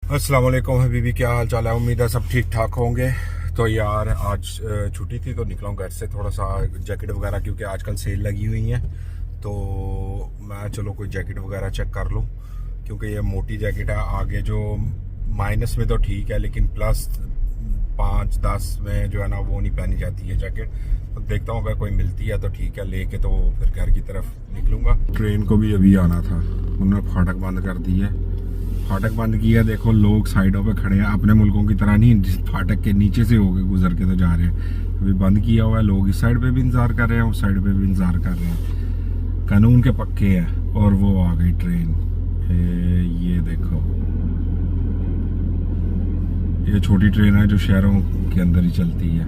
अस्सलाम वालेकुम हबीबी, क्या हाल चाल है। उम्मीद है सब ठीक ठाक होंगे। तो यार आज छुट्टी थी तो निकला हूँ घर से थोड़ा सा जैकेट वगैरह, क्योंकि आजकल सेल लगी हुई है। तो मैं चलो कोई जैकेट वगैरह चेक कर लूँ, क्योंकि ये मोटी जैकेट है। आगे जो माइनस में तो ठीक है, लेकिन प्लस 5-10 में जो है ना वो नहीं पहनी जाती है जैकेट। तो देखता हूँ अगर कोई मिलती है तो ठीक है, लेके तो फिर घर की तरफ निकलूँगा। ट्रेन को भी अभी आना था, उन्होंने फाटक बंद कर दी है। फाटक बंद किया, देखो लोग साइडों पे खड़े हैं, अपने मुल्कों की तरह नहीं जिस फाटक के नीचे से होके गुजर के तो जा रहे हैं। अभी बंद किया हुआ है, लोग इस साइड पे भी इंतजार कर रहे हैं, उस साइड पे भी इंतजार कर रहे हैं। कानून के पक्के हैं। और वो आ गई ट्रेन। ये देखो, ये छोटी ट्रेन है जो शहरों के अंदर ही चलती है।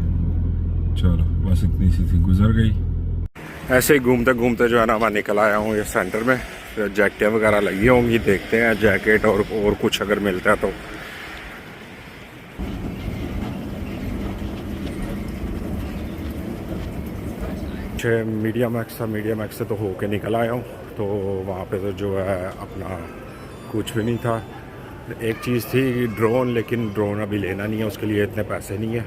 चलो बस इतनी सी थी, गुजर गई। ऐसे ही घूमते घूमते जो है ना मैं निकल आया हूँ ये सेंटर में। जैकेटें वगैरह लगी होंगी, देखते हैं जैकेट और कुछ अगर मिलता है तो। मीडियम एक्स से तो होके निकल आया हूँ। तो वहाँ पे तो जो है अपना कुछ भी नहीं था। एक चीज़ थी ड्रोन, लेकिन ड्रोन अभी लेना नहीं है, उसके लिए इतने पैसे नहीं है।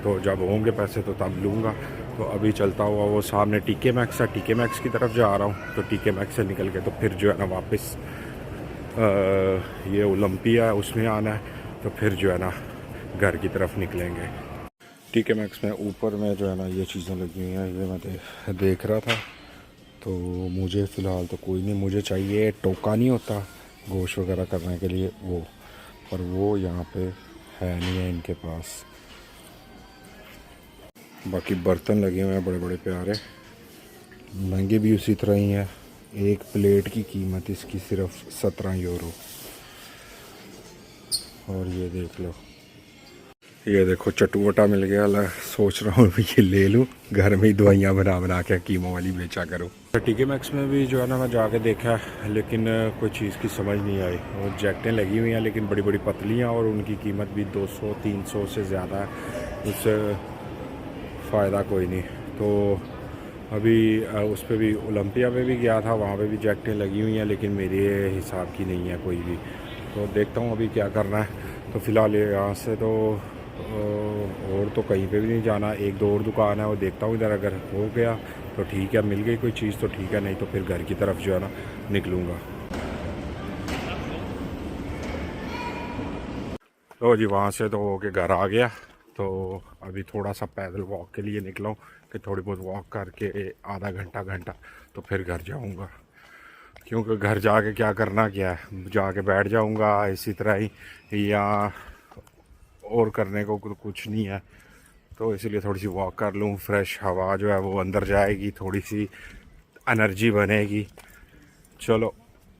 तो जब होंगे पैसे तो तब लूँगा। तो अभी चलता हुआ वो सामने टीके मैक्स है, टीके मैक्स की तरफ जा रहा हूँ। तो टीके मैक्स से निकल के तो फिर जो है ना वापस ये ओलंपिया है उसमें आना है। तो फिर जो है ना घर की तरफ निकलेंगे। टीके मैक्स में ऊपर में जो है ना ये चीज़ें लगी हुई हैं, ये मैं देख रहा था। तो मुझे फ़िलहाल तो कोई नहीं, मुझे चाहिए टोका नहीं होता गोश्त वगैरह करने के लिए वो, पर वो यहाँ पे है नहीं है इनके पास। बाकी बर्तन लगे हुए हैं बड़े बड़े प्यारे, महंगे भी उसी तरह ही हैं। एक प्लेट की कीमत इसकी सिर्फ 17 यूरो। और ये देख लो, ये देखो चटुवटा मिल गया। सोच रहा हूँ ये ले लूँ, घर में ही दवाइयाँ बना बना के कीमो वाली बेचा करूँ। टीके मैक्स में भी जो है ना मैं जाके देखा, लेकिन कोई चीज़ की समझ नहीं आई। और जैकेटें लगी हुई हैं लेकिन बड़ी बड़ी पतलियाँ, और उनकी कीमत भी 200-300 से ज़्यादा है। उससे फ़ायदा कोई नहीं। तो अभी उस पर भी ओलंपिया में भी गया था, वहाँ पे भी जैकेटें लगी हुई हैं, लेकिन मेरे हिसाब की नहीं है कोई भी। तो देखता हूँ अभी क्या करना है। तो फ़िलहाल यहाँ से तो और तो कहीं पे भी नहीं जाना। एक दो और दुकान है, वो देखता हूँ इधर, अगर हो गया तो ठीक है, मिल गई कोई चीज़ तो ठीक है, नहीं तो फिर घर की तरफ जो है ना निकलूँगा। तो जी वहाँ से तो होके घर आ गया। तो अभी थोड़ा सा पैदल वॉक के लिए निकला हूँ कि थोड़ी बहुत वॉक करके आधा घंटा तो फिर घर जाऊँगा। क्योंकि घर जाके क्या करना, क्या है, जाके बैठ जाऊँगा इसी तरह ही, या और करने को कुछ नहीं है। तो इसीलिए थोड़ी सी वॉक कर लूँ, फ्रेश हवा जो है वो अंदर जाएगी, थोड़ी सी एनर्जी बनेगी। चलो